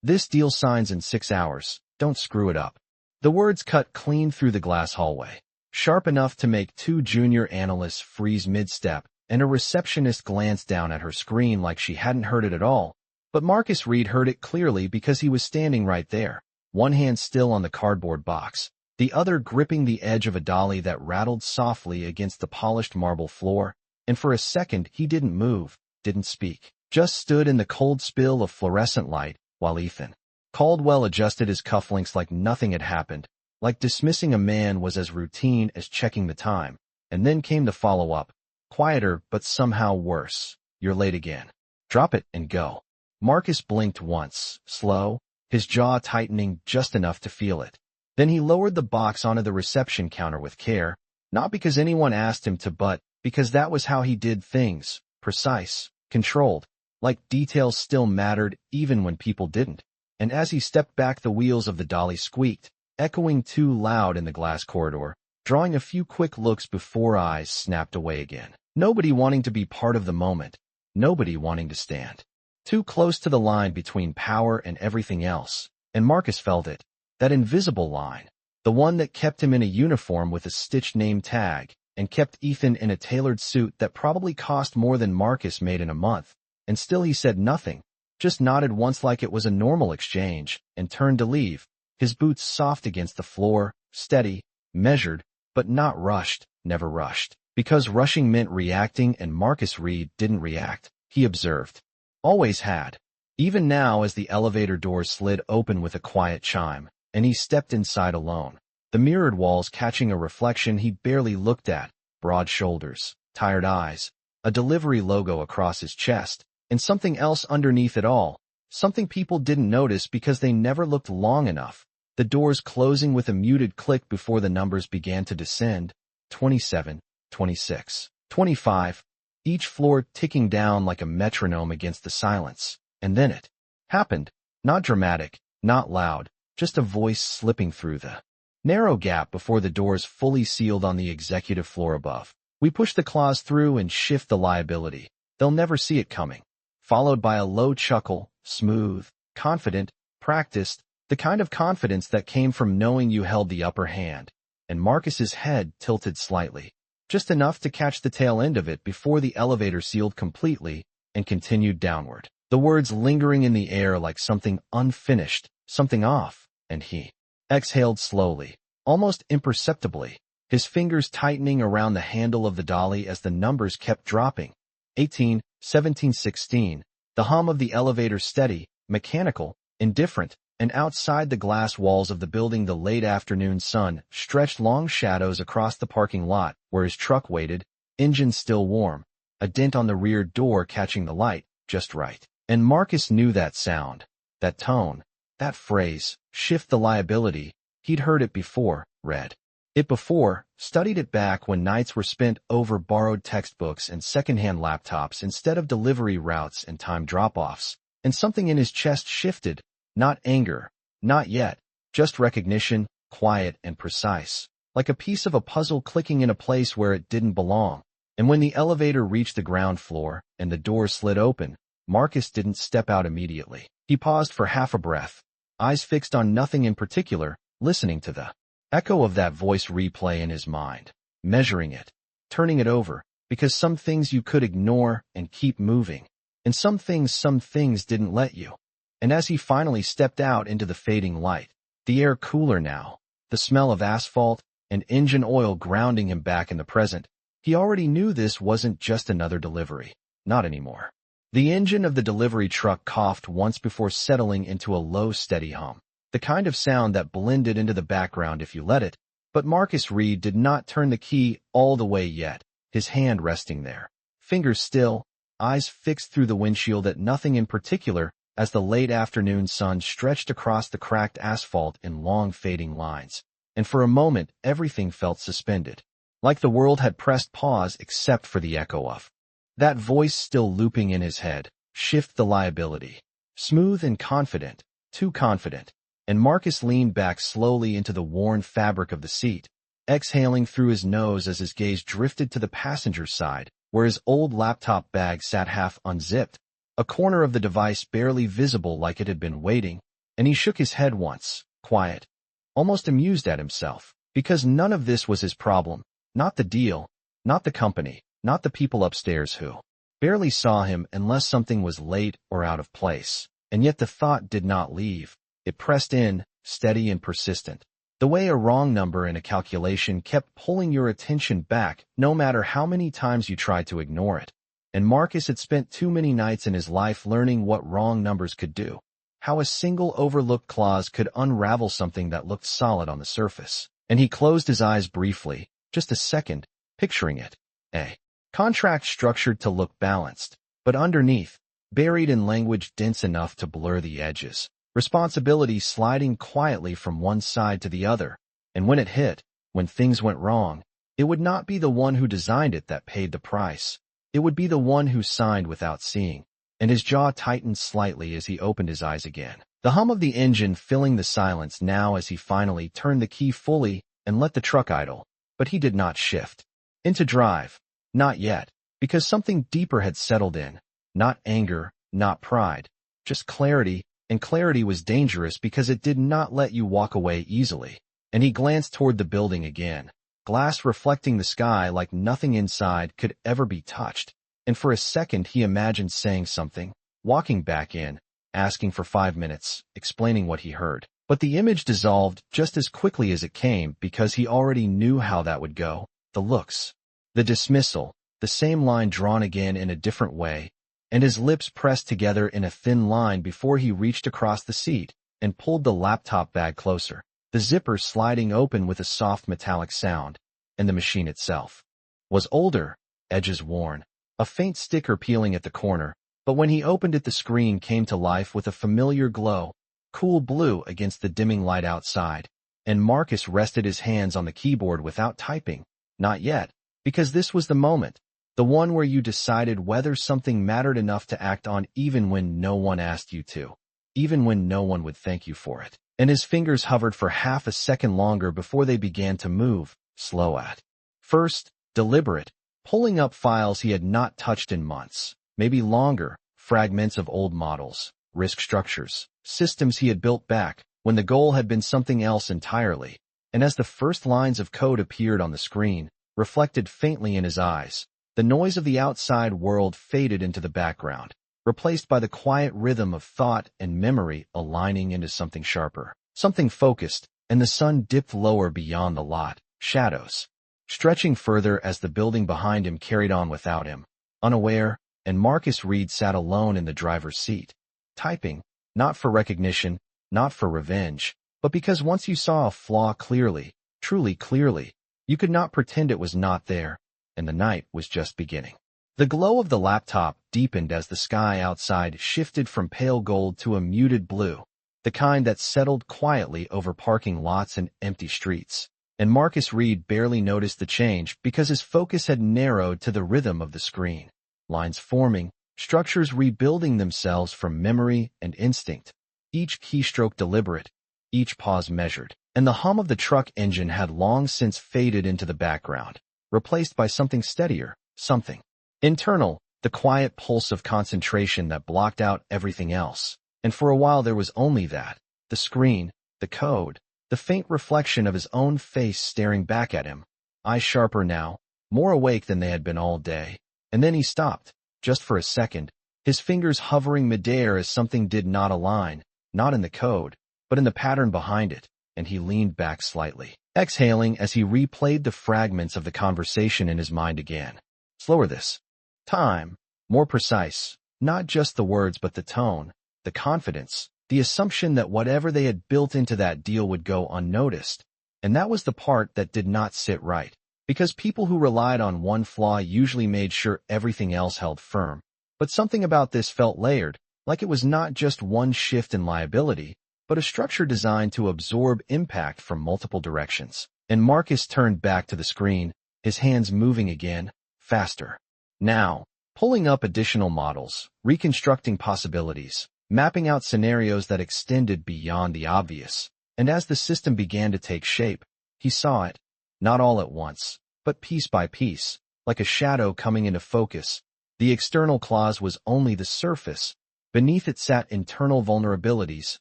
This deal signs in 6 hours. Don't screw it up. The words cut clean through the glass hallway, sharp enough to make 2 junior analysts freeze mid-step, and a receptionist glance down at her screen like she hadn't heard it at all. But Marcus Reed heard it clearly because he was standing right there, one hand still on the cardboard box, the other gripping the edge of a dolly that rattled softly against the polished marble floor, and for a second he didn't move, didn't speak, just stood in the cold spill of fluorescent light, while Ethan Caldwell adjusted his cufflinks like nothing had happened, like dismissing a man was as routine as checking the time, and then came the follow-up, quieter but somehow worse. You're late again. Drop it and go. Marcus blinked once, slow, his jaw tightening just enough to feel it. Then he lowered the box onto the reception counter with care, not because anyone asked him to but because that was how he did things, precise, controlled, like details still mattered even when people didn't. And as he stepped back, the wheels of the dolly squeaked, echoing too loud in the glass corridor, drawing a few quick looks before eyes snapped away again. Nobody wanting to be part of the moment, nobody wanting to stand too close to the line between power and everything else, and Marcus felt it, that invisible line, the one that kept him in a uniform with a stitched name tag, and kept Ethan in a tailored suit that probably cost more than Marcus made in a month, and still he said nothing, just nodded once like it was a normal exchange, and turned to leave, his boots soft against the floor, steady, measured, but not rushed, never rushed, because rushing meant reacting and Marcus Reed didn't react, he observed. Always had. Even now as the elevator doors slid open with a quiet chime, and he stepped inside alone, the mirrored walls catching a reflection he barely looked at, broad shoulders, tired eyes, a delivery logo across his chest, and something else underneath it all, something people didn't notice because they never looked long enough, the doors closing with a muted click before the numbers began to descend, 27, 26, 25, each floor ticking down like a metronome against the silence. And then it happened. Not dramatic, not loud, just a voice slipping through the narrow gap before the doors fully sealed on the executive floor above. We push the clause through and shift the liability. They'll never see it coming. Followed by a low chuckle, smooth, confident, practiced, the kind of confidence that came from knowing you held the upper hand. And Marcus's head tilted slightly, just enough to catch the tail end of it before the elevator sealed completely and continued downward. The words lingering in the air like something unfinished, something off, and he exhaled slowly, almost imperceptibly, his fingers tightening around the handle of the dolly as the numbers kept dropping. 18, 17, 16, the hum of the elevator steady, mechanical, indifferent, and outside the glass walls of the building the late afternoon sun stretched long shadows across the parking lot where his truck waited, engine still warm, a dent on the rear door catching the light, just right. And Marcus knew that sound, that tone, that phrase, shift the liability. He'd heard it before, read it before, studied it back when nights were spent over borrowed textbooks and secondhand laptops instead of delivery routes and time drop-offs, and something in his chest shifted, not anger, not yet, just recognition, quiet and precise, like a piece of a puzzle clicking in a place where it didn't belong. And when the elevator reached the ground floor and the door slid open, Marcus didn't step out immediately. He paused for half a breath, eyes fixed on nothing in particular, listening to the echo of that voice replay in his mind, measuring it, turning it over, because some things you could ignore and keep moving, and some things didn't let you. And as he finally stepped out into the fading light, the air cooler now, the smell of asphalt and engine oil grounding him back in the present, he already knew this wasn't just another delivery. Not anymore. The engine of the delivery truck coughed once before settling into a low, steady hum, the kind of sound that blended into the background if you let it, but Marcus Reed did not turn the key all the way yet, his hand resting there, fingers still, eyes fixed through the windshield at nothing in particular as the late afternoon sun stretched across the cracked asphalt in long fading lines, and for a moment everything felt suspended, like the world had pressed pause except for the echo of that voice still looping in his head. Shift the liability. Smooth and confident, too confident, and Marcus leaned back slowly into the worn fabric of the seat, exhaling through his nose as his gaze drifted to the passenger side, where his old laptop bag sat half unzipped, a corner of the device barely visible like it had been waiting, And he shook his head once, quiet, almost amused at himself, because none of this was his problem, not the deal, not the company, not the people upstairs who barely saw him unless something was late or out of place. And yet the thought did not leave. It pressed in, steady and persistent. The way a wrong number in a calculation kept pulling your attention back, no matter how many times you tried to ignore it. And Marcus had spent too many nights in his life learning what wrong numbers could do, how a single overlooked clause could unravel something that looked solid on the surface. And he closed his eyes briefly, just a second, picturing it. A contract structured to look balanced, but underneath, buried in language dense enough to blur the edges. Responsibility sliding quietly from one side to the other. And when it hit, when things went wrong, it would not be the one who designed it that paid the price. It would be the one who signed without seeing. And his jaw tightened slightly as he opened his eyes again. The hum of the engine filling the silence now as he finally turned the key fully and let the truck idle. But he did not shift into drive. Not yet, because something deeper had settled in. Not anger, not pride, just clarity, and clarity was dangerous because it did not let you walk away easily. And he glanced toward the building again, glass reflecting the sky like nothing inside could ever be touched. And for a second he imagined saying something, walking back in, asking for 5 minutes, explaining what he heard. But the image dissolved just as quickly as it came because he already knew how that would go. The looks, the dismissal, the same line drawn again in a different way, and his lips pressed together in a thin line before he reached across the seat and pulled the laptop bag closer, the zipper sliding open with a soft metallic sound. And the machine itself was older, edges worn, a faint sticker peeling at the corner, but when he opened it the screen came to life with a familiar glow, cool blue against the dimming light outside. And Marcus rested his hands on the keyboard without typing. Not yet, because this was the moment. The one where you decided whether something mattered enough to act on even when no one asked you to, even when no one would thank you for it. And his fingers hovered for half a second longer before they began to move, slow at first, deliberate, pulling up files he had not touched in months, maybe longer, fragments of old models, risk structures, systems he had built back when the goal had been something else entirely. And as the first lines of code appeared on the screen, reflected faintly in his eyes, the noise of the outside world faded into the background, replaced by the quiet rhythm of thought and memory aligning into something sharper, something focused. And the sun dipped lower beyond the lot, shadows stretching further as the building behind him carried on without him, unaware. And Marcus Reed sat alone in the driver's seat, typing, not for recognition, not for revenge, but because once you saw a flaw clearly, truly clearly, you could not pretend it was not there. And the night was just beginning. The glow of the laptop deepened as the sky outside shifted from pale gold to a muted blue, the kind that settled quietly over parking lots and empty streets. And Marcus Reed barely noticed the change because his focus had narrowed to the rhythm of the screen. Lines forming, structures rebuilding themselves from memory and instinct, each keystroke deliberate, each pause measured. And the hum of the truck engine had long since faded into the background, replaced by something steadier, something internal, the quiet pulse of concentration that blocked out everything else. And for a while there was only that, the screen, the code, the faint reflection of his own face staring back at him, eyes sharper now, more awake than they had been all day. And then he stopped, just for a second, his fingers hovering midair as something did not align, not in the code, but in the pattern behind it. And he leaned back slightly, exhaling as he replayed the fragments of the conversation in his mind again. Slower this time, more precise, not just the words but the tone, the confidence, the assumption that whatever they had built into that deal would go unnoticed. And that was the part that did not sit right, because people who relied on one flaw usually made sure everything else held firm. But something about this felt layered, like it was not just one shift in liability, but a structure designed to absorb impact from multiple directions. And Marcus turned back to the screen, his hands moving again, faster. Now, pulling up additional models, reconstructing possibilities, mapping out scenarios that extended beyond the obvious. And as the system began to take shape, he saw it, not all at once, but piece by piece, like a shadow coming into focus. The external clause was only the surface. Beneath it sat internal vulnerabilities,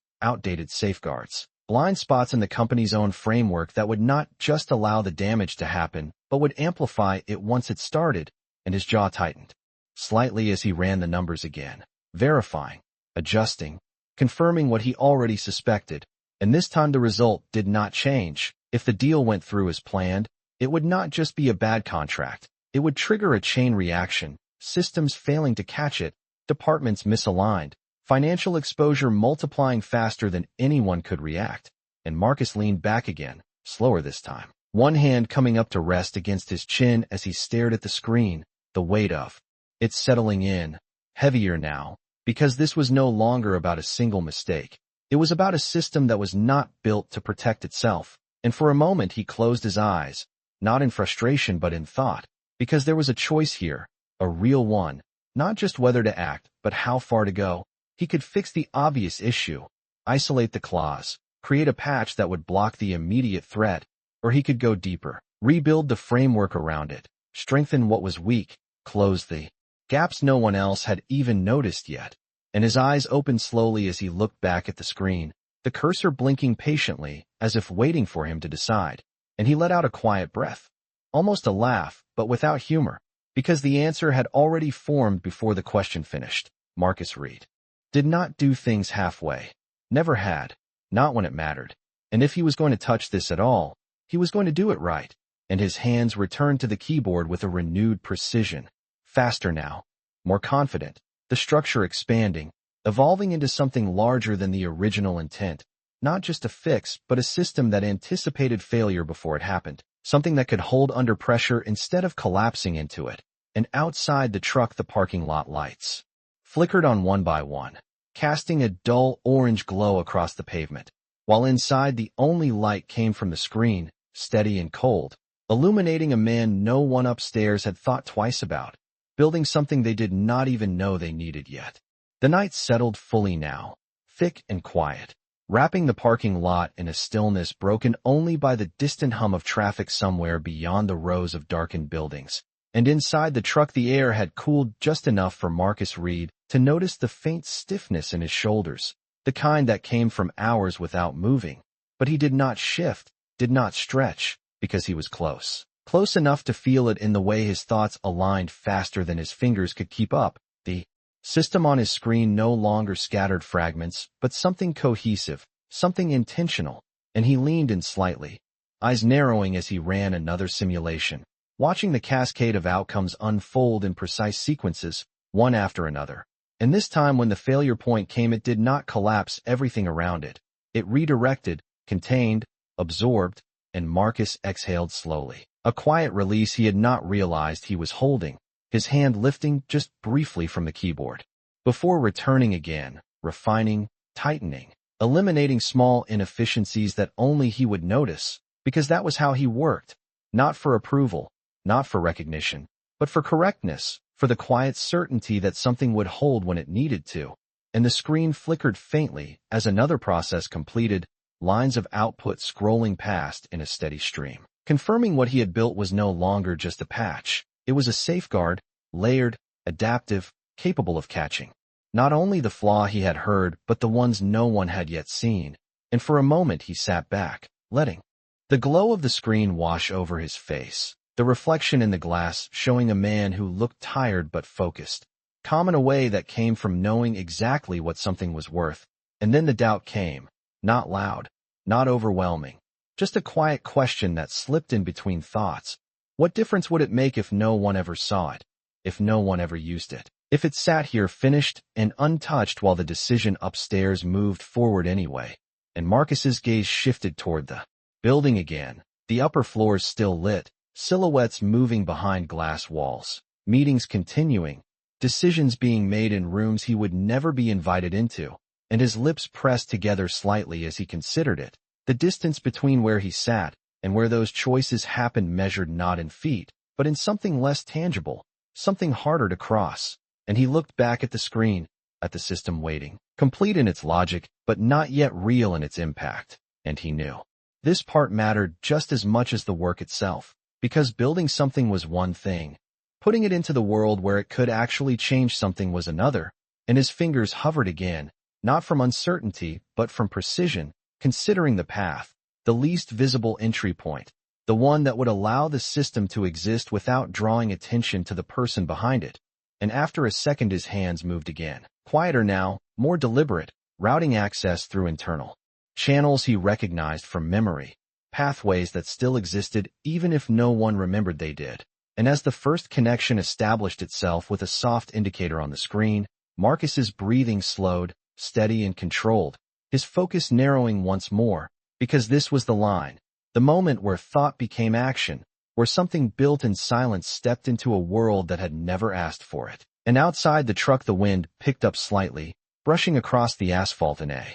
outdated safeguards, blind spots in the company's own framework that would not just allow the damage to happen, but would amplify it once it started, and his jaw tightened slightly as he ran the numbers again, verifying, adjusting, confirming what he already suspected. And this time the result did not change. If the deal went through as planned, it would not just be a bad contract. It would trigger a chain reaction, systems failing to catch it, departments misaligned, financial exposure multiplying faster than anyone could react. And Marcus leaned back again, slower this time, one hand coming up to rest against his chin as he stared at the screen, the weight of it settling in, heavier now, because this was no longer about a single mistake. It was about a system that was not built to protect itself. And for a moment he closed his eyes, not in frustration but in thought, because there was a choice here, a real one, not just whether to act, but how far to go. He could fix the obvious issue, isolate the clause, create a patch that would block the immediate threat, or he could go deeper, rebuild the framework around it, strengthen what was weak, close the gaps no one else had even noticed yet. And his eyes opened slowly as he looked back at the screen, the cursor blinking patiently, as if waiting for him to decide. And he let out a quiet breath, almost a laugh, but without humor, because the answer had already formed before the question finished. Marcus Reed did not do things halfway. Never had. Not when it mattered. And if he was going to touch this at all, he was going to do it right. And his hands returned to the keyboard with a renewed precision. Faster now. More confident. The structure expanding, evolving into something larger than the original intent. Not just a fix, but a system that anticipated failure before it happened. Something that could hold under pressure instead of collapsing into it. And outside the truck, the parking lot lights flickered on one by one, casting a dull orange glow across the pavement, while inside the only light came from the screen, steady and cold, illuminating a man no one upstairs had thought twice about, building something they did not even know they needed yet. The night settled fully now, thick and quiet, wrapping the parking lot in a stillness broken only by the distant hum of traffic somewhere beyond the rows of darkened buildings. And inside the truck the air had cooled just enough for Marcus Reed to notice the faint stiffness in his shoulders, the kind that came from hours without moving. But he did not shift, did not stretch, because he was close. Close enough to feel it in the way his thoughts aligned faster than his fingers could keep up. The system on his screen no longer scattered fragments, but something cohesive, something intentional, and he leaned in slightly, eyes narrowing as he ran another simulation, watching the cascade of outcomes unfold in precise sequences, one after another. And this time when the failure point came, it did not collapse everything around it. It redirected, contained, absorbed, and Marcus exhaled slowly. A quiet release he had not realized he was holding, his hand lifting just briefly from the keyboard, before returning again, refining, tightening, eliminating small inefficiencies that only he would notice, because that was how he worked, not for approval, not for recognition, but for correctness, for the quiet certainty that something would hold when it needed to. And the screen flickered faintly as another process completed, lines of output scrolling past in a steady stream, confirming what he had built was no longer just a patch. It was a safeguard, layered, adaptive, capable of catching not only the flaw he had heard, but the ones no one had yet seen. And for a moment he sat back, letting the glow of the screen wash over his face, the reflection in the glass showing a man who looked tired but focused, calm in a way that came from knowing exactly what something was worth. And then the doubt came, not loud, not overwhelming, just a quiet question that slipped in between thoughts. What difference would it make if no one ever saw it, if no one ever used it, if it sat here finished and untouched while the decision upstairs moved forward anyway? And Marcus's gaze shifted toward the building again, the upper floors still lit, silhouettes moving behind glass walls, meetings continuing, decisions being made in rooms he would never be invited into, and his lips pressed together slightly as he considered it. The distance between where he sat and where those choices happened measured not in feet, but in something less tangible, something harder to cross. And he looked back at the screen, at the system waiting, complete in its logic, but not yet real in its impact. And he knew this part mattered just as much as the work itself, because building something was one thing, putting it into the world where it could actually change something was another. And his fingers hovered again, not from uncertainty, but from precision, considering the path, the least visible entry point, the one that would allow the system to exist without drawing attention to the person behind it. And after a second his hands moved again, quieter now, more deliberate, routing access through internal channels he recognized from memory, pathways that still existed even if no one remembered they did. And as the first connection established itself with a soft indicator on the screen, Marcus's breathing slowed, steady and controlled, his focus narrowing once more, because this was the line, the moment where thought became action, where something built in silence stepped into a world that had never asked for it. And outside the truck the wind picked up slightly, brushing across the asphalt in a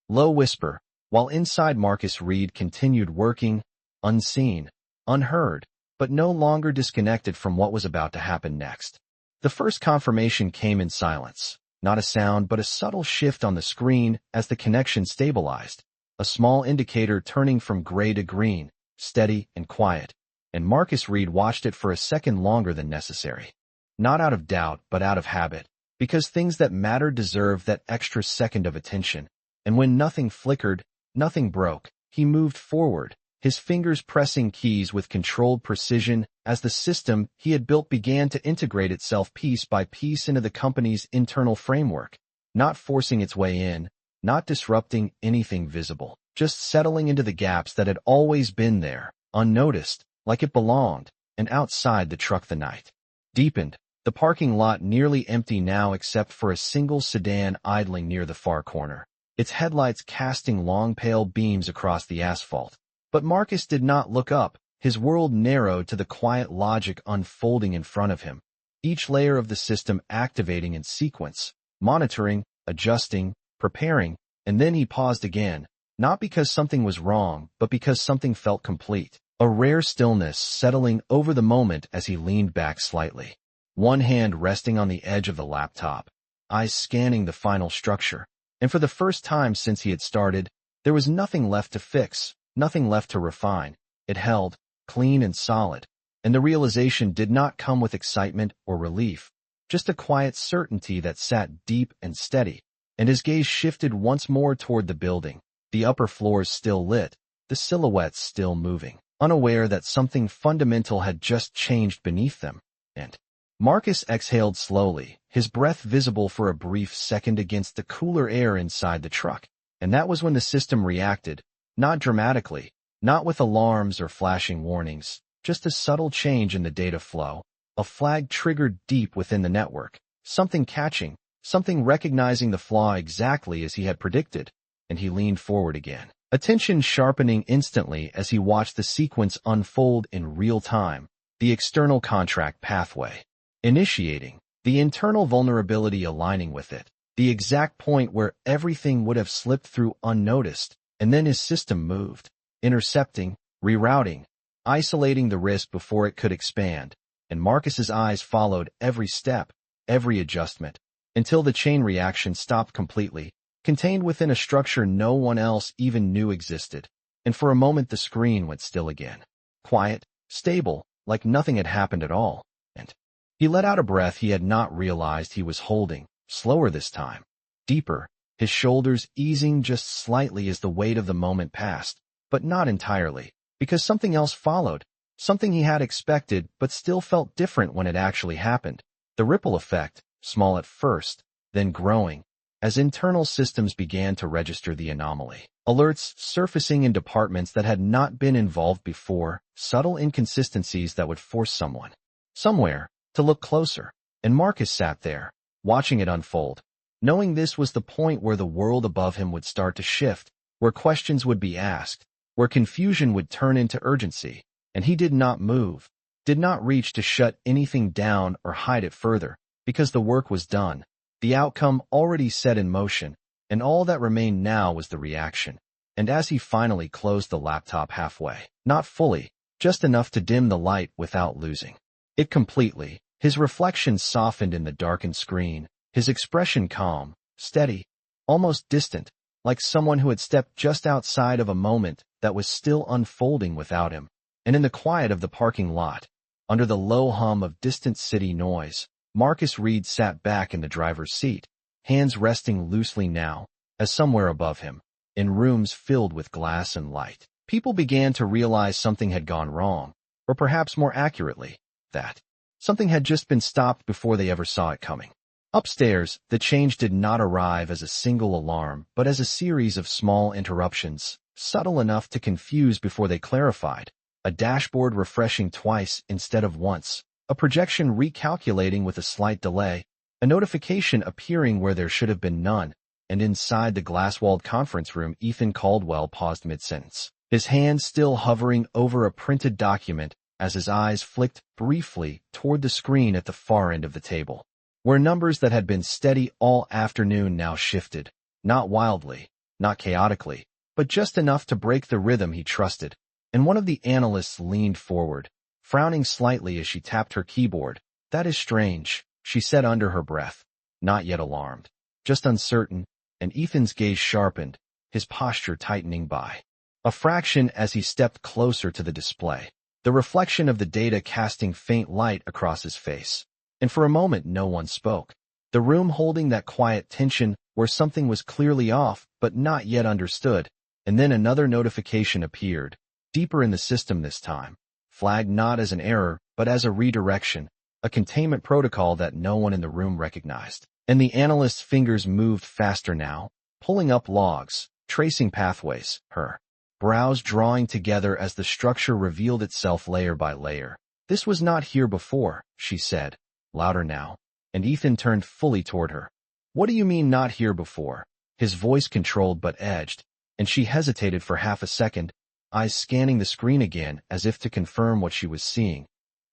low whisper, while inside Marcus Reed continued working, unseen, unheard, but no longer disconnected from what was about to happen next. The first confirmation came in silence, not a sound but a subtle shift on the screen as the connection stabilized, a small indicator turning from gray to green, steady and quiet, and Marcus Reed watched it for a second longer than necessary. Not out of doubt, but out of habit, because things that mattered deserved that extra second of attention. And when nothing flickered, nothing broke, he moved forward, his fingers pressing keys with controlled precision as the system he had built began to integrate itself piece by piece into the company's internal framework, not forcing its way in, not disrupting anything visible, just settling into the gaps that had always been there, unnoticed, like it belonged. And outside the truck the night deepened, the parking lot nearly empty now except for a single sedan idling near the far corner, its headlights casting long pale beams across the asphalt. But Marcus did not look up, his world narrowed to the quiet logic unfolding in front of him, each layer of the system activating in sequence, monitoring, adjusting, preparing, and then he paused again, not because something was wrong, but because something felt complete, a rare stillness settling over the moment as he leaned back slightly, one hand resting on the edge of the laptop, eyes scanning the final structure. And for the first time since he had started, there was nothing left to fix, nothing left to refine. It held, clean and solid, and the realization did not come with excitement or relief, just a quiet certainty that sat deep and steady. And his gaze shifted once more toward the building, the upper floors still lit, the silhouettes still moving, unaware that something fundamental had just changed beneath them. And Marcus exhaled slowly, his breath visible for a brief second against the cooler air inside the truck. And that was when the system reacted, not dramatically, not with alarms or flashing warnings, just a subtle change in the data flow, a flag triggered deep within the network, something catching, something recognizing the flaw exactly as he had predicted. And he leaned forward again, attention sharpening instantly as he watched the sequence unfold in real time, the external contract pathway initiating, the internal vulnerability aligning with it, the exact point where everything would have slipped through unnoticed. And then his system moved, intercepting, rerouting, isolating the risk before it could expand, and Marcus's eyes followed every step, every adjustment, until the chain reaction stopped completely, contained within a structure no one else even knew existed. And for a moment the screen went still again, quiet, stable, like nothing had happened at all. And he let out a breath he had not realized he was holding, slower this time, deeper, his shoulders easing just slightly as the weight of the moment passed, but not entirely, because something else followed, something he had expected but still felt different when it actually happened. The ripple effect, small at first, then growing, as internal systems began to register the anomaly. Alerts surfacing in departments that had not been involved before, subtle inconsistencies that would force someone, somewhere, to look closer. And Marcus sat there, watching it unfold, knowing this was the point where the world above him would start to shift, where questions would be asked, where confusion would turn into urgency. And he did not move, did not reach to shut anything down or hide it further, because the work was done, the outcome already set in motion, and all that remained now was the reaction. And as he finally closed the laptop halfway, not fully, just enough to dim the light without losing it completely, his reflection softened in the darkened screen, his expression calm, steady, almost distant, like someone who had stepped just outside of a moment that was still unfolding without him. And in the quiet of the parking lot, under the low hum of distant city noise, Marcus Reed sat back in the driver's seat, hands resting loosely now, as somewhere above him, in rooms filled with glass and light, people began to realize something had gone wrong, or perhaps more accurately, that something had just been stopped before they ever saw it coming. Upstairs, the change did not arrive as a single alarm, but as a series of small interruptions, subtle enough to confuse before they clarified. A dashboard refreshing twice instead of once, a projection recalculating with a slight delay, a notification appearing where there should have been none, and inside the glass-walled conference room, Ethan Caldwell paused mid-sentence, his hand still hovering over a printed document as his eyes flicked briefly toward the screen at the far end of the table, where numbers that had been steady all afternoon now shifted, not wildly, not chaotically, but just enough to break the rhythm he trusted. And one of the analysts leaned forward, frowning slightly as she tapped her keyboard. "That is strange," she said under her breath, not yet alarmed, just uncertain, and Ethan's gaze sharpened, his posture tightening by a fraction as he stepped closer to the display, the reflection of the data casting faint light across his face. And for a moment no one spoke, the room holding that quiet tension where something was clearly off but not yet understood. And then another notification appeared, deeper in the system this time, flagged not as an error, but as a redirection, a containment protocol that no one in the room recognized. And the analyst's fingers moved faster now, pulling up logs, tracing pathways, her brows drawing together as the structure revealed itself layer by layer. "This was not here before," she said, louder now, and Ethan turned fully toward her. "What do you mean not here before?" His voice controlled but edged, and she hesitated for half a second, eyes scanning the screen again as if to confirm what she was seeing.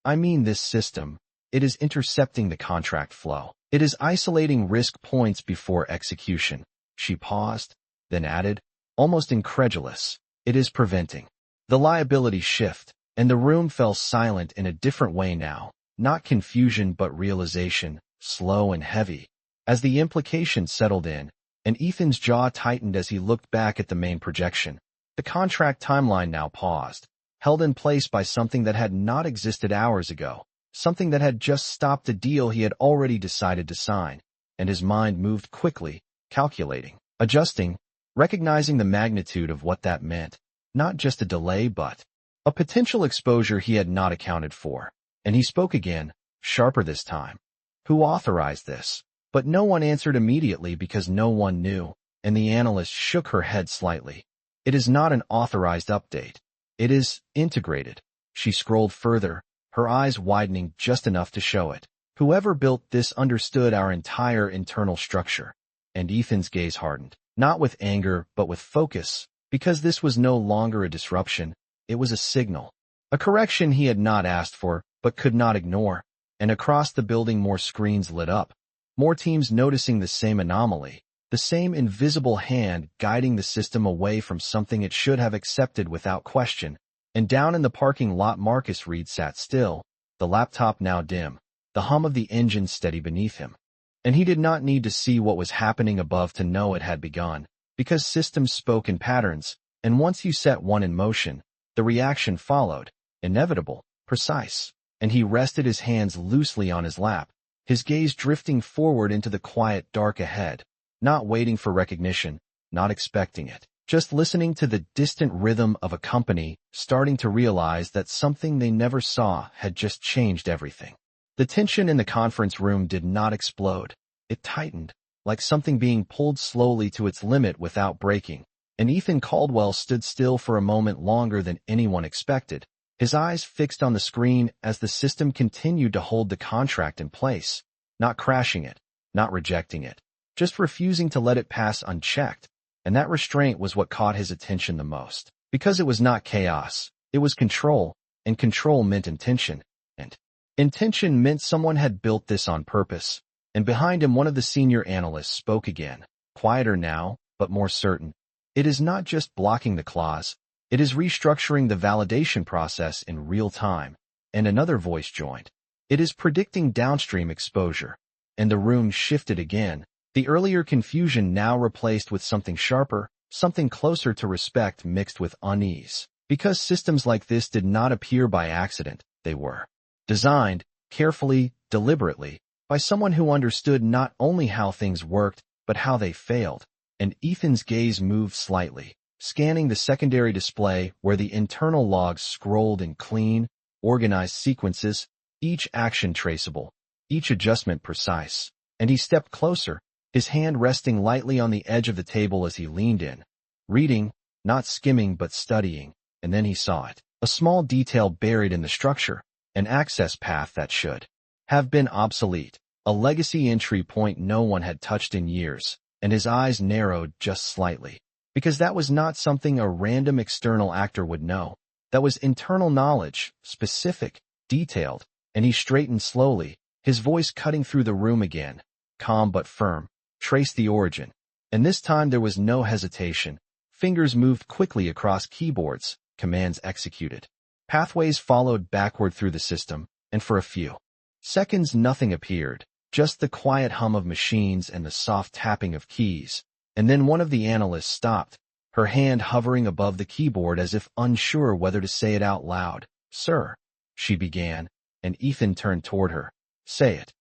"I mean this system. It is intercepting the contract flow. It is isolating risk points before execution." She paused, then added, almost incredulous, "It is preventing the liability shift." And the room fell silent in a different way now, not confusion but realization, slow and heavy. As the implication settled in, and Ethan's jaw tightened as he looked back at the main projection, the contract timeline now paused, held in place by something that had not existed hours ago, something that had just stopped a deal he had already decided to sign, and his mind moved quickly, calculating, adjusting, recognizing the magnitude of what that meant, not just a delay but a potential exposure he had not accounted for. And he spoke again, sharper this time. "Who authorized this?" But no one answered immediately because no one knew, and the analyst shook her head slightly. "It is not an authorized update. It is integrated." She scrolled further, her eyes widening just enough to show it. "Whoever built this understood our entire internal structure." And Ethan's gaze hardened, not with anger but with focus, because this was no longer a disruption, it was a signal. A correction he had not asked for, but could not ignore. And across the building more screens lit up, more teams noticing the same anomaly, the same invisible hand guiding the system away from something it should have accepted without question. And down in the parking lot Marcus Reed sat still, the laptop now dim, the hum of the engine steady beneath him. And he did not need to see what was happening above to know it had begun, because systems spoke in patterns, and once you set one in motion, the reaction followed, inevitable, precise. And he rested his hands loosely on his lap, his gaze drifting forward into the quiet dark ahead, not waiting for recognition, not expecting it, just listening to the distant rhythm of a company starting to realize that something they never saw had just changed everything. The tension in the conference room did not explode. It tightened, like something being pulled slowly to its limit without breaking, and Ethan Caldwell stood still for a moment longer than anyone expected, his eyes fixed on the screen as the system continued to hold the contract in place, not crashing it, not rejecting it, just refusing to let it pass unchecked. And that restraint was what caught his attention the most, because it was not chaos, it was control, and control meant intention, and intention meant someone had built this on purpose. And behind him one of the senior analysts spoke again, quieter now, but more certain. "It is not just blocking the clause, it is restructuring the validation process in real time." And another voice joined. "It is predicting downstream exposure." And the room shifted again, the earlier confusion now replaced with something sharper, something closer to respect mixed with unease. Because systems like this did not appear by accident, they were designed, carefully, deliberately, by someone who understood not only how things worked, but how they failed. and Ethan's gaze moved slightly, scanning the secondary display where the internal logs scrolled in clean, organized sequences, each action traceable, each adjustment precise. And he stepped closer, his hand resting lightly on the edge of the table as he leaned in, reading, not skimming but studying, and then he saw it. A small detail buried in the structure, an access path that should have been obsolete, a legacy entry point no one had touched in years, and his eyes narrowed just slightly. Because that was not something a random external actor would know. That was internal knowledge, specific, detailed, and he straightened slowly, his voice cutting through the room again, calm but firm. Trace the origin. And this time there was no hesitation. Fingers moved quickly across keyboards, commands executed. Pathways followed backward through the system, and for a few seconds nothing appeared, just the quiet hum of machines and the soft tapping of keys. And then one of the analysts stopped, her hand hovering above the keyboard as if unsure whether to say it out loud. "Sir," she began, and Ethan turned toward her. "Say it."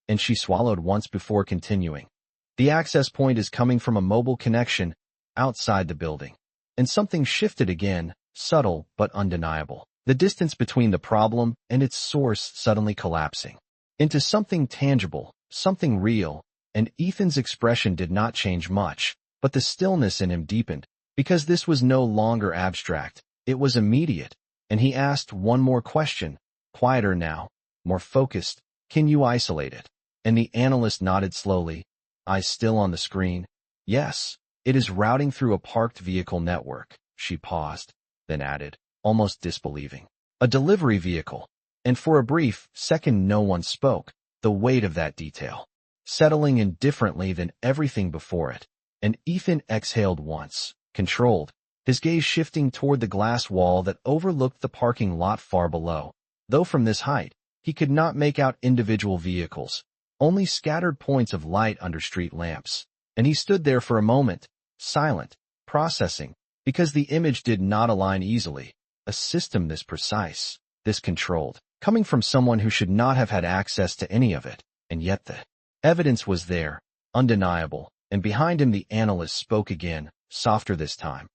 And she swallowed once before continuing. "The access point is coming from a mobile connection outside the building." And something shifted again, subtle but undeniable. The distance between the problem and its source suddenly collapsing into something tangible, something real, and Ethan's expression did not change much, but the stillness in him deepened, because this was no longer abstract, it was immediate, and he asked one more question, quieter now, more focused. "Can you isolate it?" And the analyst nodded slowly, eyes still on the screen. "Yes, it is routing through a parked vehicle network." She paused, then added, almost disbelieving, "A delivery vehicle." And for a brief second no one spoke, the weight of that detail settling in differently than everything before it. And Ethan exhaled once, controlled, his gaze shifting toward the glass wall that overlooked the parking lot far below. Though from this height, he could not make out individual vehicles, only scattered points of light under street lamps. And he stood there for a moment, silent, processing, because the image did not align easily. A system this precise, this controlled, coming from someone who should not have had access to any of it, and yet the evidence was there, undeniable, and behind him the analyst spoke again, softer this time.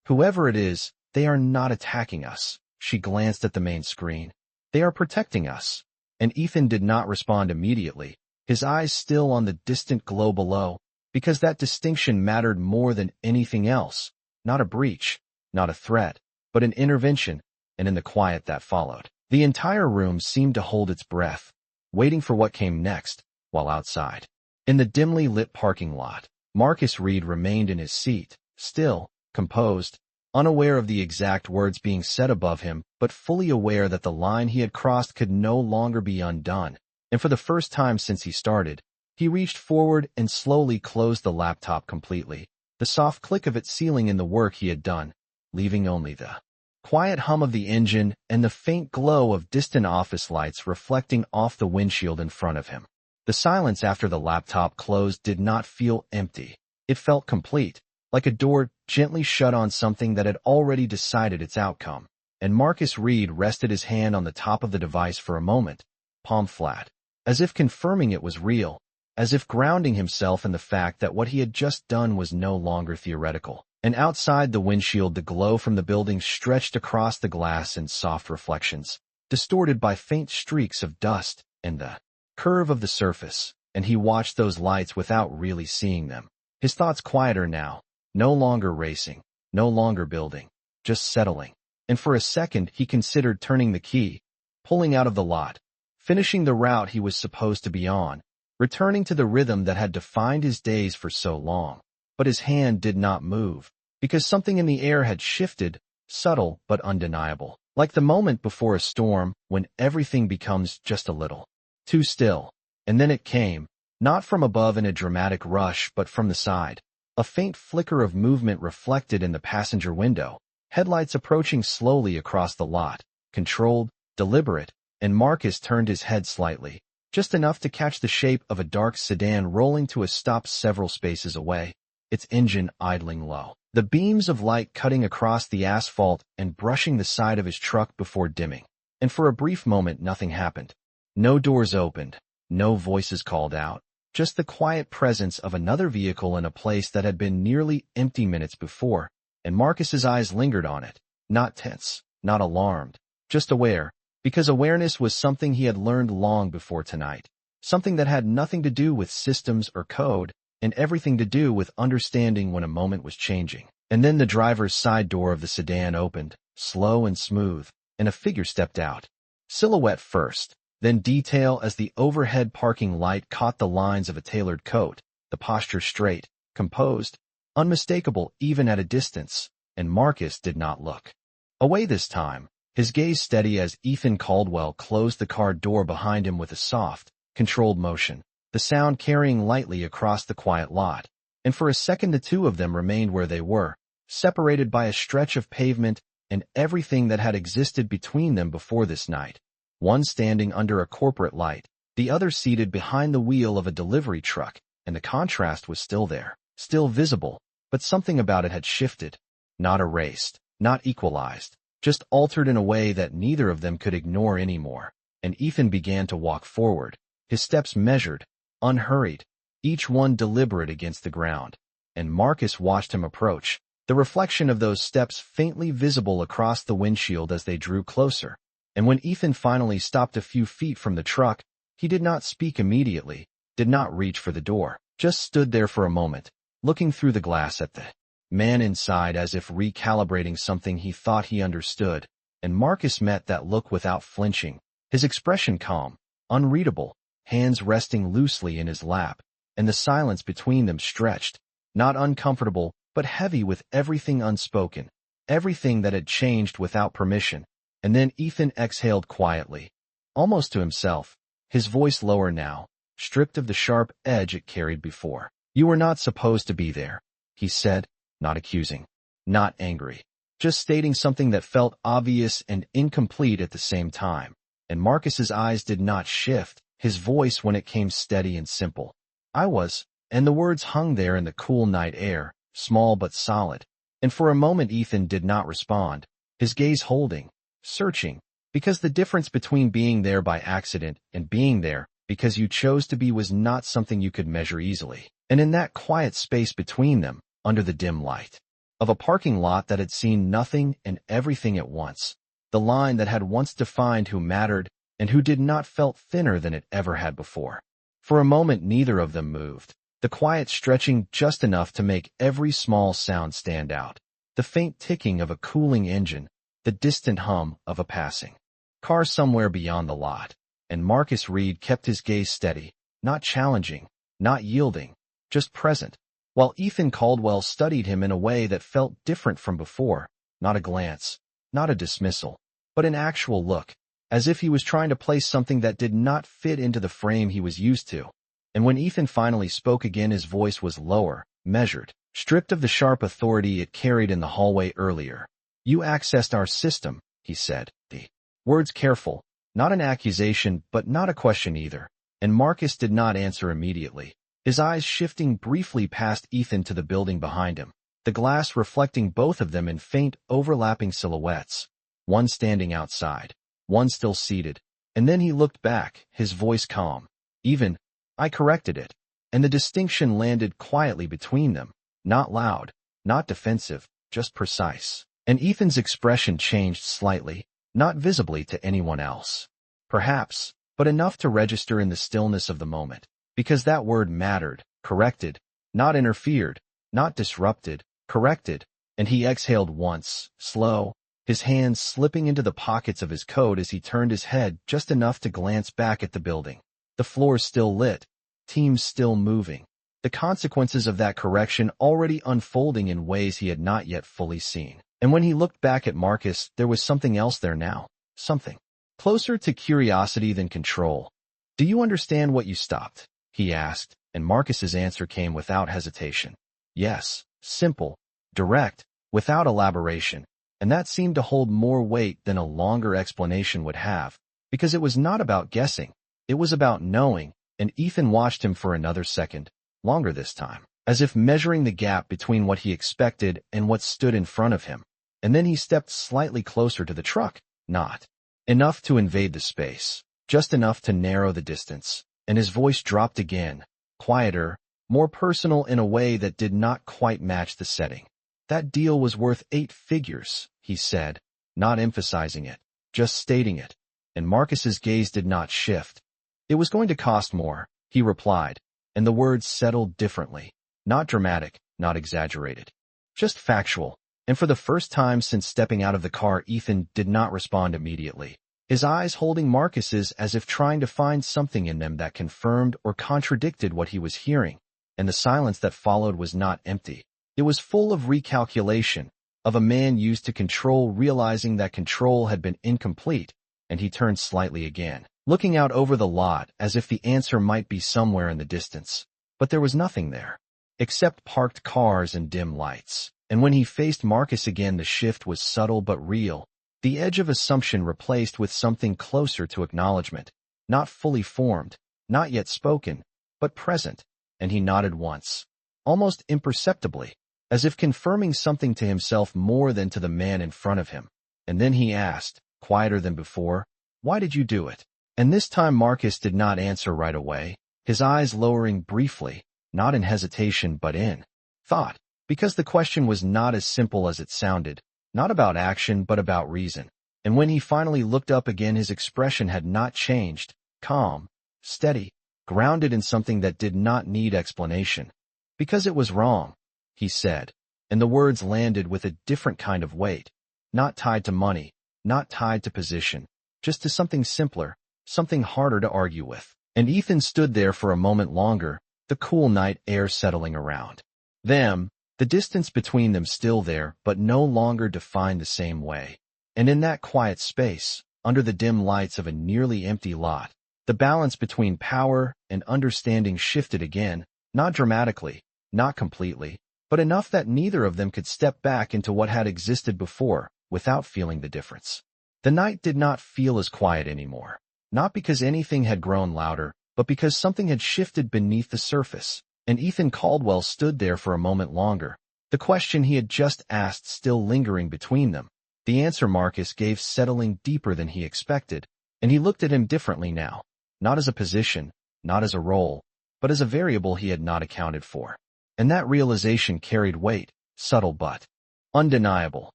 "Whoever it is, they are not attacking us." She glanced at the main screen. "They are protecting us." And Ethan did not respond immediately, his eyes still on the distant glow below, because that distinction mattered more than anything else. Not a breach, not a threat, but an intervention, and in the quiet that followed, the entire room seemed to hold its breath, waiting for what came next. While outside, in the dimly lit parking lot, Marcus Reed remained in his seat, still, composed, unaware of the exact words being said above him, but fully aware that the line he had crossed could no longer be undone. And for the first time since he started, he reached forward and slowly closed the laptop completely, the soft click of it sealing in the work he had done, leaving only the quiet hum of the engine and the faint glow of distant office lights reflecting off the windshield in front of him. The silence after the laptop closed did not feel empty. It felt complete, like a door gently shut on something that had already decided its outcome. And Marcus Reed rested his hand on the top of the device for a moment, palm flat, as if confirming it was real, as if grounding himself in the fact that what he had just done was no longer theoretical. And outside the windshield, the glow from the building stretched across the glass in soft reflections, distorted by faint streaks of dust and the curve of the surface, and he watched those lights without really seeing them. His thoughts quieter now, no longer racing, no longer building, just settling. And for a second he considered turning the key, pulling out of the lot, finishing the route he was supposed to be on, returning to the rhythm that had defined his days for so long. But his hand did not move, because something in the air had shifted, subtle but undeniable, like the moment before a storm when everything becomes just a little too still. And then it came, not from above in a dramatic rush but from the side, a faint flicker of movement reflected in the passenger window, headlights approaching slowly across the lot, controlled, deliberate, and Marcus turned his head slightly, just enough to catch the shape of a dark sedan rolling to a stop several spaces away, its engine idling low, the beams of light cutting across the asphalt and brushing the side of his truck before dimming. And for a brief moment nothing happened. No doors opened, no voices called out, just the quiet presence of another vehicle in a place that had been nearly empty minutes before, and Marcus's eyes lingered on it, not tense, not alarmed, just aware, because awareness was something he had learned long before tonight, something that had nothing to do with systems or code, and everything to do with understanding when a moment was changing. And then the driver's side door of the sedan opened, slow and smooth, and a figure stepped out. Silhouette first, then detail as the overhead parking light caught the lines of a tailored coat, the posture straight, composed, unmistakable even at a distance, and Marcus did not look away this time, his gaze steady as Ethan Caldwell closed the car door behind him with a soft, controlled motion, the sound carrying lightly across the quiet lot, and for a second the two of them remained where they were, separated by a stretch of pavement and everything that had existed between them before this night, one standing under a corporate light, the other seated behind the wheel of a delivery truck, and the contrast was still there, still visible, but something about it had shifted, not erased, not equalized, just altered in a way that neither of them could ignore anymore, and Ethan began to walk forward, his steps measured, unhurried, each one deliberate against the ground, and Marcus watched him approach, the reflection of those steps faintly visible across the windshield as they drew closer, and when Ethan finally stopped a few feet from the truck, he did not speak immediately, did not reach for the door, just stood there for a moment, looking through the glass at the man inside as if recalibrating something he thought he understood, and Marcus met that look without flinching, his expression calm, unreadable, hands resting loosely in his lap, and the silence between them stretched, not uncomfortable, but heavy with everything unspoken, everything that had changed without permission. And then Ethan exhaled quietly, almost to himself, his voice lower now, stripped of the sharp edge it carried before. "You were not supposed to be there," he said, not accusing, not angry, just stating something that felt obvious and incomplete at the same time. And Marcus's eyes did not shift, his voice when it came steady and simple. "I was," and the words hung there in the cool night air, small but solid. And for a moment Ethan did not respond, his gaze holding, searching, because the difference between being there by accident and being there because you chose to be was not something you could measure easily. And in that quiet space between them, under the dim light of a parking lot that had seen nothing and everything at once, the line that had once defined who mattered and who did not felt thinner than it ever had before. For a moment neither of them moved, the quiet stretching just enough to make every small sound stand out, the faint ticking of a cooling engine, the distant hum of a passing car somewhere beyond the lot, and Marcus Reed kept his gaze steady, not challenging, not yielding, just present, while Ethan Caldwell studied him in a way that felt different from before, not a glance, not a dismissal, but an actual look, as if he was trying to place something that did not fit into the frame he was used to. And when Ethan finally spoke again, his voice was lower, measured, stripped of the sharp authority it carried in the hallway earlier. "You accessed our system," he said, the words careful, not an accusation but not a question either, and Marcus did not answer immediately, his eyes shifting briefly past Ethan to the building behind him, the glass reflecting both of them in faint, overlapping silhouettes, one standing outside, one still seated, and then he looked back, his voice calm, even, "I corrected it," and the distinction landed quietly between them, not loud, not defensive, just precise. And Ethan's expression changed slightly, not visibly to anyone else, perhaps, but enough to register in the stillness of the moment, because that word mattered, corrected, not interfered, not disrupted, corrected, and he exhaled once, slow, his hands slipping into the pockets of his coat as he turned his head just enough to glance back at the building. The floor still lit, teams still moving, the consequences of that correction already unfolding in ways he had not yet fully seen. And when he looked back at Marcus, there was something else there now, something closer to curiosity than control. "Do you understand what you stopped?" he asked, and Marcus's answer came without hesitation. Yes, simple, direct, without elaboration, and that seemed to hold more weight than a longer explanation would have, because it was not about guessing, it was about knowing, and Ethan watched him for another second, longer this time, as if measuring the gap between what he expected and what stood in front of him, and then he stepped slightly closer to the truck, not enough to invade the space, just enough to narrow the distance, and his voice dropped again, quieter, more personal in a way that did not quite match the setting. "That deal was worth 8 figures, he said, not emphasizing it, just stating it, and Marcus's gaze did not shift. "It was going to cost more," he replied, and the words settled differently. Not dramatic, not exaggerated. Just factual. And for the first time since stepping out of the car, Ethan did not respond immediately, his eyes holding Marcus's as if trying to find something in them that confirmed or contradicted what he was hearing. And the silence that followed was not empty. It was full of recalculation, of a man used to control realizing that control had been incomplete, and he turned slightly again, looking out over the lot as if the answer might be somewhere in the distance. But there was nothing there, except parked cars and dim lights. And when he faced Marcus again, the shift was subtle but real, the edge of assumption replaced with something closer to acknowledgement, not fully formed, not yet spoken, but present, and he nodded once, almost imperceptibly, as if confirming something to himself more than to the man in front of him. And then he asked, quieter than before, "Why did you do it?" And this time Marcus did not answer right away, his eyes lowering briefly, not in hesitation but in thought. Because the question was not as simple as it sounded, not about action but about reason. And when he finally looked up again, his expression had not changed, calm, steady, grounded in something that did not need explanation. "Because it was wrong," he said, and the words landed with a different kind of weight, not tied to money, not tied to position, just to something simpler, something harder to argue with. And Ethan stood there for a moment longer, the cool night air settling around them, the distance between them still there, but no longer defined the same way. And in that quiet space, under the dim lights of a nearly empty lot, the balance between power and understanding shifted again, not dramatically, not completely, but enough that neither of them could step back into what had existed before, without feeling the difference. The night did not feel as quiet anymore, not because anything had grown louder, but because something had shifted beneath the surface. And Ethan Caldwell stood there for a moment longer, the question he had just asked still lingering between them, the answer Marcus gave settling deeper than he expected, and he looked at him differently now, not as a position, not as a role, but as a variable he had not accounted for. And that realization carried weight, subtle but undeniable,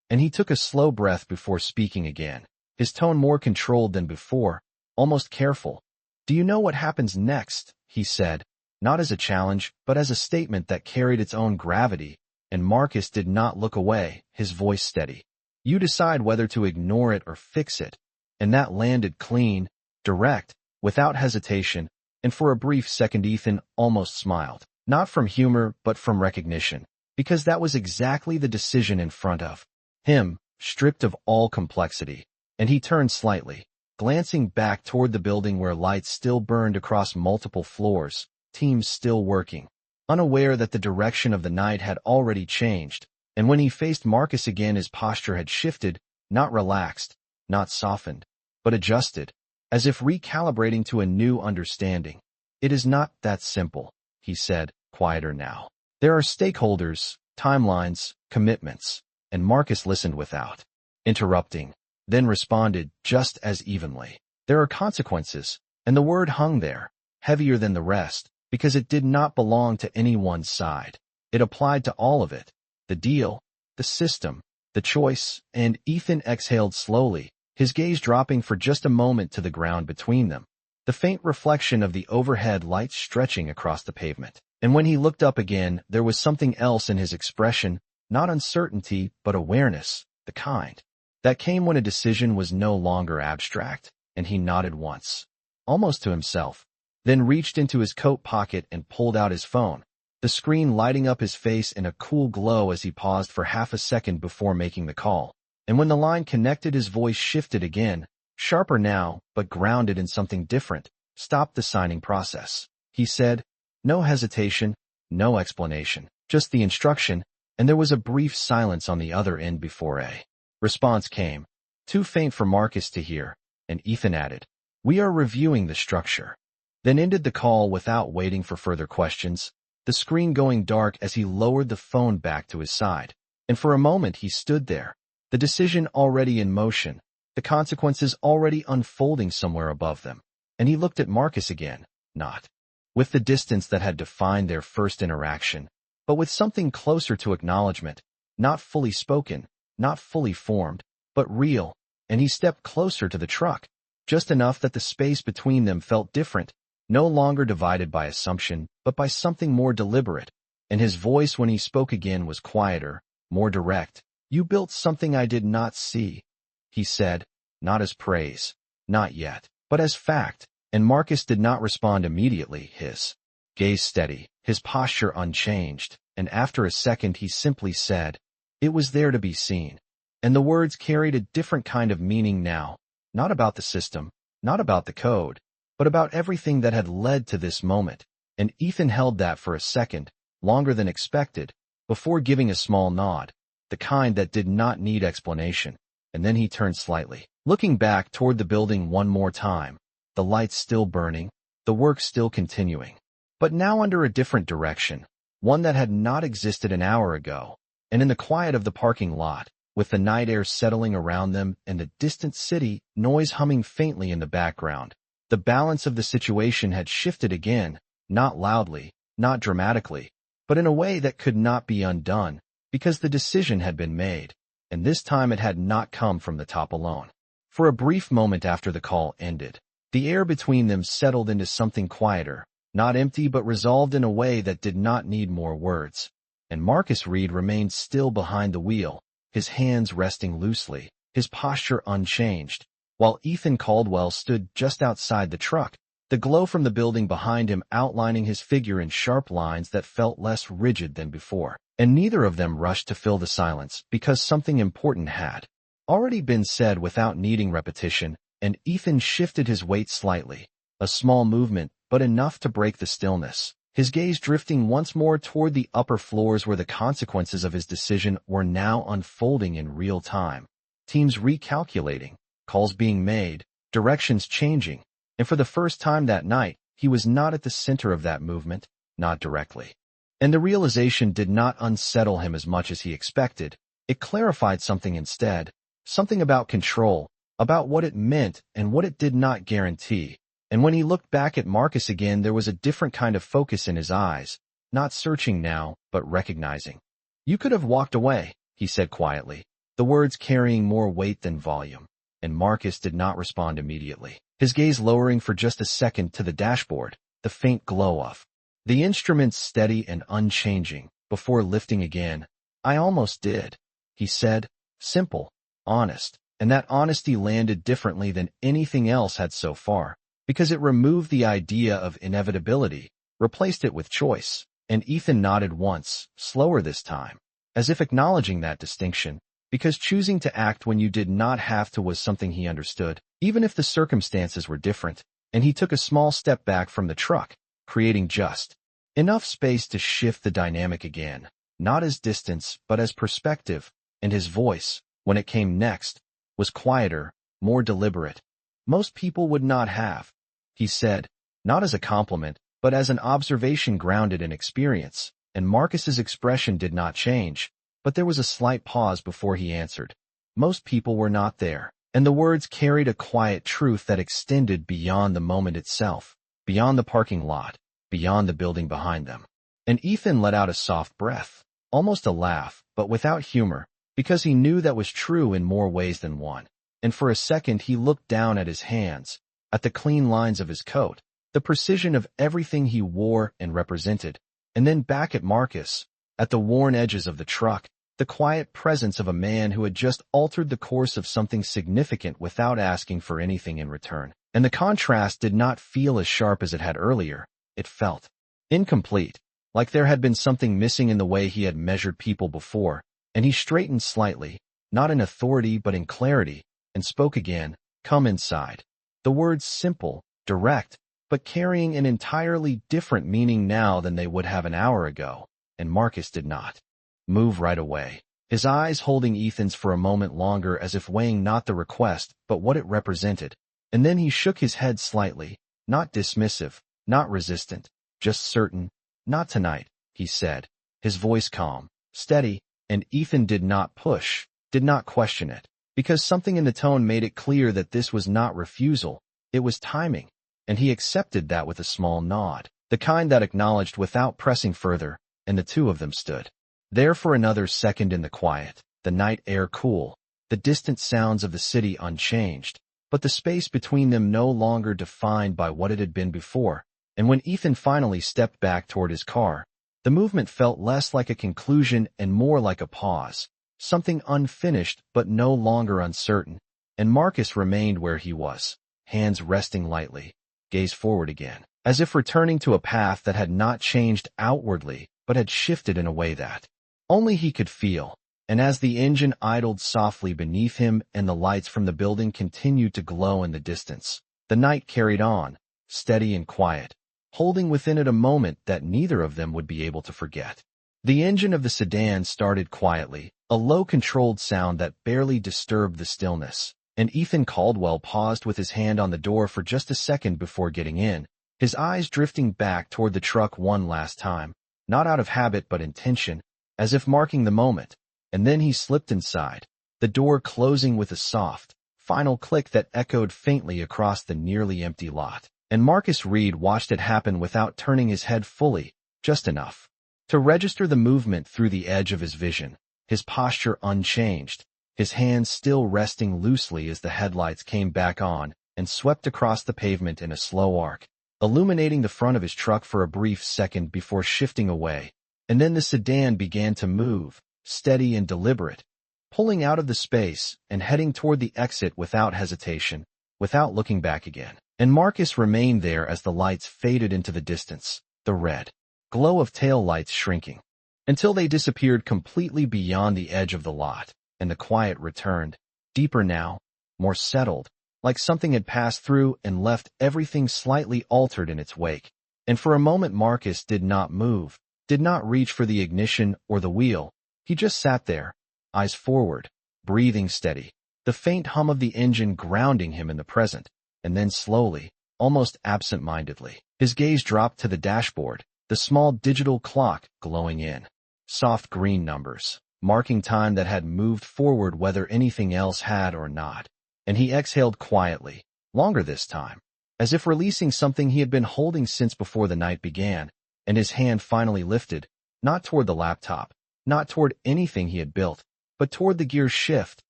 and he took a slow breath before speaking again, his tone more controlled than before, almost careful. "Do you know what happens next?" he said, not as a challenge, but as a statement that carried its own gravity, and Marcus did not look away, his voice steady. "You decide whether to ignore it or fix it." And that landed clean, direct, without hesitation, and for a brief second Ethan almost smiled, not from humor but from recognition, because that was exactly the decision in front of him, stripped of all complexity. And he turned slightly, glancing back toward the building where lights still burned across multiple floors, teams still working, unaware that the direction of the night had already changed. And when he faced Marcus again, his posture had shifted, not relaxed, not softened, but adjusted, as if recalibrating to a new understanding. "It is not that simple," he said, quieter now. "There are stakeholders, timelines, commitments." And Marcus listened without interrupting, then responded just as evenly. "There are consequences," and the word hung there, heavier than the rest, because it did not belong to any one side. It applied to all of it, the deal, the system, the choice, and Ethan exhaled slowly, his gaze dropping for just a moment to the ground between them, the faint reflection of the overhead lights stretching across the pavement. And when he looked up again, there was something else in his expression, not uncertainty, but awareness, the kind that came when a decision was no longer abstract. And he nodded once, almost to himself, then reached into his coat pocket and pulled out his phone, the screen lighting up his face in a cool glow as he paused for half a second before making the call. And when the line connected, his voice shifted again, sharper now, but grounded in something different. "Stop the signing process," he said. No hesitation, no explanation, just the instruction, and there was a brief silence on the other end before a response came, too faint for Marcus to hear, and Ethan added, "We are reviewing the structure." Then ended the call without waiting for further questions, the screen going dark as he lowered the phone back to his side. And for a moment he stood there, the decision already in motion, the consequences already unfolding somewhere above them. And he looked at Marcus again, not with the distance that had defined their first interaction, but with something closer to acknowledgement, not fully spoken, not fully formed, but real, and he stepped closer to the truck, just enough that the space between them felt different, no longer divided by assumption, but by something more deliberate, and his voice when he spoke again was quieter, more direct. "You built something I did not see," he said, not as praise, not yet, but as fact, and Marcus did not respond immediately, his gaze steady, his posture unchanged, and after a second he simply said, "It was there to be seen." And the words carried a different kind of meaning now, not about the system, not about the code, but about everything that had led to this moment, and Ethan held that for a second, longer than expected, before giving a small nod, the kind that did not need explanation, and then he turned slightly, looking back toward the building one more time, the lights still burning, the work still continuing, but now under a different direction, one that had not existed an hour ago, and in the quiet of the parking lot, with the night air settling around them and the distant city noise humming faintly in the background, the balance of the situation had shifted again, not loudly, not dramatically, but in a way that could not be undone, because the decision had been made, and this time it had not come from the top alone. For a brief moment after the call ended, the air between them settled into something quieter, not empty but resolved in a way that did not need more words, and Marcus Reed remained still behind the wheel, his hands resting loosely, his posture unchanged, while Ethan Caldwell stood just outside the truck, the glow from the building behind him outlining his figure in sharp lines that felt less rigid than before. And neither of them rushed to fill the silence because something important had already been said without needing repetition, and Ethan shifted his weight slightly, a small movement, but enough to break the stillness, his gaze drifting once more toward the upper floors where the consequences of his decision were now unfolding in real time. Teams recalculating, calls being made, directions changing, and for the first time that night, he was not at the center of that movement, not directly. And the realization did not unsettle him as much as he expected. It clarified something instead, something about control, about what it meant and what it did not guarantee. And when he looked back at Marcus again, there was a different kind of focus in his eyes, not searching now, but recognizing. "You could have walked away," he said quietly, the words carrying more weight than volume. And Marcus did not respond immediately, his gaze lowering for just a second to the dashboard, the faint glow of the instruments steady and unchanging, before lifting again. "I almost did," he said, simple, honest, and that honesty landed differently than anything else had so far, because it removed the idea of inevitability, replaced it with choice, and Ethan nodded once, slower this time, as if acknowledging that distinction, because choosing to act when you did not have to was something he understood, even if the circumstances were different, and he took a small step back from the truck, creating just enough space to shift the dynamic again, not as distance but as perspective, and his voice, when it came next, was quieter, more deliberate. "Most people would not have," he said, not as a compliment, but as an observation grounded in experience, and Marcus's expression did not change, but there was a slight pause before he answered. "Most people were not there," and the words carried a quiet truth that extended beyond the moment itself, beyond the parking lot, beyond the building behind them. And Ethan let out a soft breath, almost a laugh, but without humor, because he knew that was true in more ways than one. And for a second he looked down at his hands, at the clean lines of his coat, the precision of everything he wore and represented, and then back at Marcus, at the worn edges of the truck, the quiet presence of a man who had just altered the course of something significant without asking for anything in return. And the contrast did not feel as sharp as it had earlier. It felt incomplete, like there had been something missing in the way he had measured people before, and he straightened slightly, not in authority but in clarity, and spoke again, "Come inside." The words simple, direct, but carrying an entirely different meaning now than they would have an hour ago, and Marcus did not move right away, his eyes holding Ethan's for a moment longer as if weighing not the request but what it represented. And then he shook his head slightly, not dismissive, not resistant, just certain. "Not tonight," he said, his voice calm, steady, and Ethan did not push, did not question it, because something in the tone made it clear that this was not refusal, it was timing, and he accepted that with a small nod. the kind that acknowledged without pressing further, and the two of them stood there for another second in the quiet, the night air cool, the distant sounds of the city unchanged, but the space between them no longer defined by what it had been before. And when Ethan finally stepped back toward his car, the movement felt less like a conclusion and more like a pause, something unfinished but no longer uncertain, and Marcus remained where he was, hands resting lightly, gaze forward again, as if returning to a path that had not changed outwardly but had shifted in a way that only he could feel. And as the engine idled softly beneath him and the lights from the building continued to glow in the distance, the night carried on, steady and quiet, holding within it a moment that neither of them would be able to forget. The engine of the sedan started quietly, a low controlled sound that barely disturbed the stillness, and Ethan Caldwell paused with his hand on the door for just a second before getting in, his eyes drifting back toward the truck one last time, not out of habit but intention, as if marking the moment. And then he slipped inside, the door closing with a soft, final click that echoed faintly across the nearly empty lot. And Marcus Reed watched it happen without turning his head fully, just enough to register the movement through the edge of his vision, his posture unchanged, his hands still resting loosely as the headlights came back on and swept across the pavement in a slow arc, illuminating the front of his truck for a brief second before shifting away. And then the sedan began to move, steady and deliberate, pulling out of the space and heading toward the exit without hesitation, without looking back again. And Marcus remained there as the lights faded into the distance, the red glow of tail lights shrinking, until they disappeared completely beyond the edge of the lot, and the quiet returned, deeper now, more settled, like something had passed through and left everything slightly altered in its wake. And for a moment Marcus did not move, did not reach for the ignition or the wheel. He just sat there, eyes forward, breathing steady, the faint hum of the engine grounding him in the present, and then slowly, almost absent-mindedly, his gaze dropped to the dashboard, the small digital clock glowing in soft green numbers, marking time that had moved forward whether anything else had or not. And he exhaled quietly, longer this time, as if releasing something he had been holding since before the night began, and his hand finally lifted, not toward the laptop, not toward anything he had built, but toward the gear shift,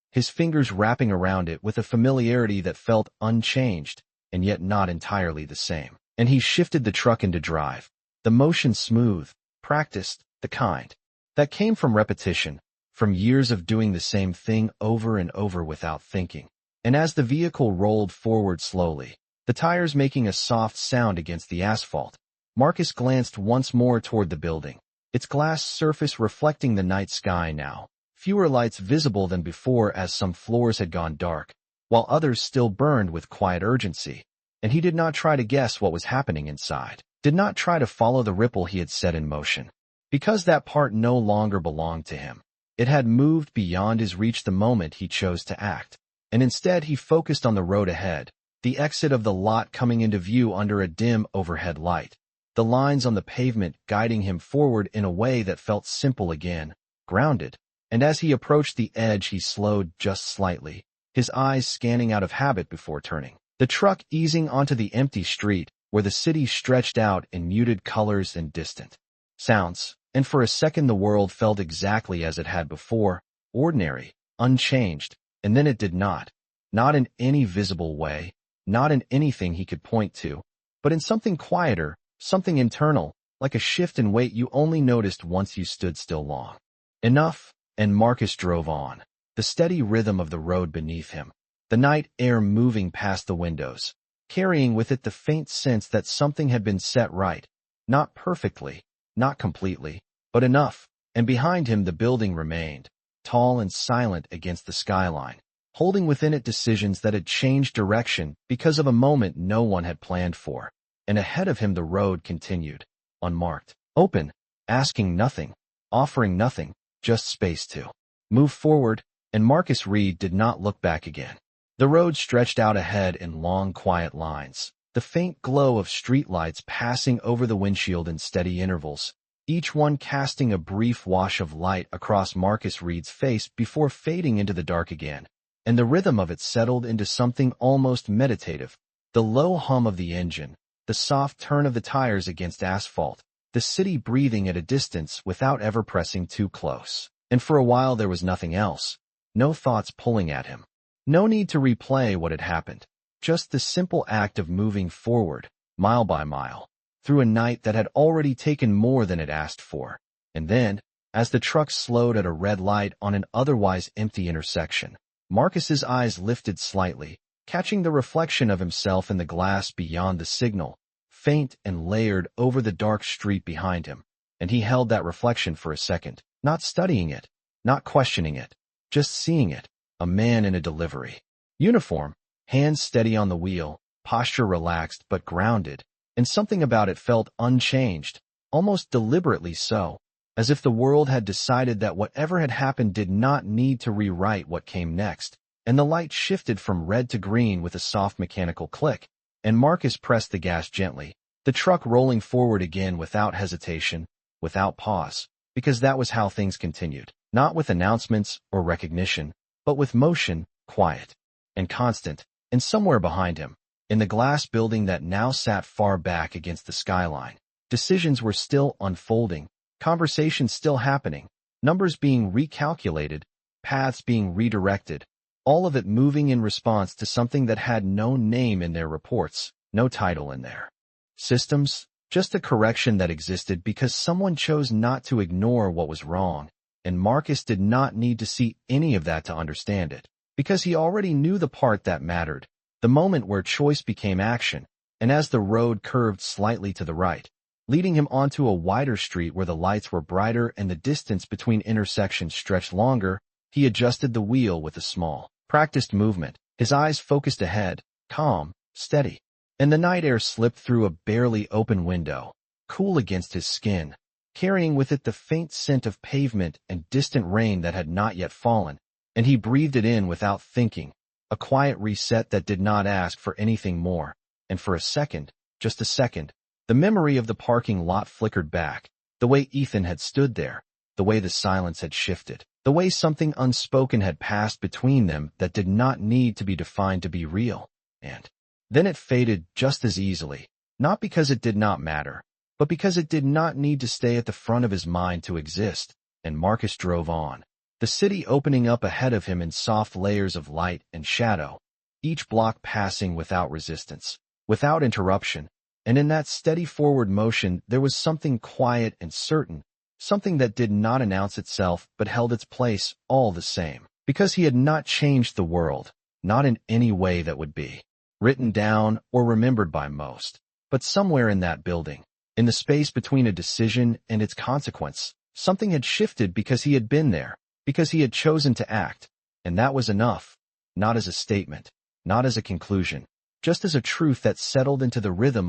his fingers wrapping around it with a familiarity that felt unchanged, and yet not entirely the same. And he shifted the truck into drive, the motion smooth, practiced, the kind that came from repetition, from years of doing the same thing over and over without thinking. And as the vehicle rolled forward slowly, the tires making a soft sound against the asphalt, Marcus glanced once more toward the building, its glass surface reflecting the night sky now, fewer lights visible than before as some floors had gone dark, while others still burned with quiet urgency. And he did not try to guess what was happening inside, did not try to follow the ripple he had set in motion, because that part no longer belonged to him. It had moved beyond his reach the moment he chose to act, and instead he focused on the road ahead, the exit of the lot coming into view under a dim overhead light, the lines on the pavement guiding him forward in a way that felt simple again, grounded. And as he approached the edge he slowed just slightly, his eyes scanning out of habit before turning, the truck easing onto the empty street where the city stretched out in muted colors and distant sounds. And for a second the world felt exactly as it had before, ordinary, unchanged, and then it did not in any visible way, not in anything he could point to, but in something quieter, something internal, like a shift in weight you only noticed once you stood still long enough. And Marcus drove on, the steady rhythm of the road beneath him, the night air moving past the windows, carrying with it the faint sense that something had been set right, not perfectly, not completely, but enough. And behind him the building remained, tall and silent against the skyline, holding within it decisions that had changed direction because of a moment no one had planned for. And ahead of him the road continued, unmarked, open, asking nothing, offering nothing, just space to move forward. And Marcus Reed did not look back again. The road stretched out ahead in long quiet lines, the faint glow of streetlights passing over the windshield in steady intervals, each one casting a brief wash of light across Marcus Reed's face before fading into the dark again. And the rhythm of it settled into something almost meditative, the low hum of the engine, the soft turn of the tires against asphalt, the city breathing at a distance without ever pressing too close. And for a while there was nothing else. No thoughts pulling at him. No need to replay what had happened. Just the simple act of moving forward, mile by mile, through a night that had already taken more than it asked for. And then, as the truck slowed at a red light on an otherwise empty intersection, Marcus's eyes lifted slightly, catching the reflection of himself in the glass beyond the signal, faint and layered over the dark street behind him. And he held that reflection for a second, not studying it, not questioning it, just seeing it. A man in a delivery uniform, hands steady on the wheel, posture relaxed but grounded, and something about it felt unchanged, almost deliberately so, as if the world had decided that whatever had happened did not need to rewrite what came next. And the light shifted from red to green with a soft mechanical click, and Marcus pressed the gas gently, the truck rolling forward again without hesitation, without pause, because that was how things continued, not with announcements or recognition, but with motion, quiet and constant. And somewhere behind him, in the glass building that now sat far back against the skyline, decisions were still unfolding, conversations still happening, numbers being recalculated, paths being redirected, all of it moving in response to something that had no name in their reports, no title in their systems, just a correction that existed because someone chose not to ignore what was wrong. And Marcus did not need to see any of that to understand it, because he already knew the part that mattered, the moment where choice became action. And as the road curved slightly to the right, leading him onto a wider street where the lights were brighter and the distance between intersections stretched longer, he adjusted the wheel with a small, practiced movement, his eyes focused ahead, calm, steady. And the night air slipped through a barely open window, cool against his skin, carrying with it the faint scent of pavement and distant rain that had not yet fallen. And he breathed it in without thinking, a quiet reset that did not ask for anything more. And for a second, just a second, the memory of the parking lot flickered back, the way Ethan had stood there, the way the silence had shifted, the way something unspoken had passed between them that did not need to be defined to be real. And then it faded just as easily, not because it did not matter, but because it did not need to stay at the front of his mind to exist. And Marcus drove on, the city opening up ahead of him in soft layers of light and shadow, each block passing without resistance, without interruption. And in that steady forward motion there was something quiet and certain, something that did not announce itself but held its place all the same, because he had not changed the world, not in any way that would be written down or remembered by most. But somewhere in that building, in the space between a decision and its consequence, something had shifted because he had been there, because he had chosen to act. And that was enough, not as a statement, not as a conclusion, just as a truth that settled into the rhythm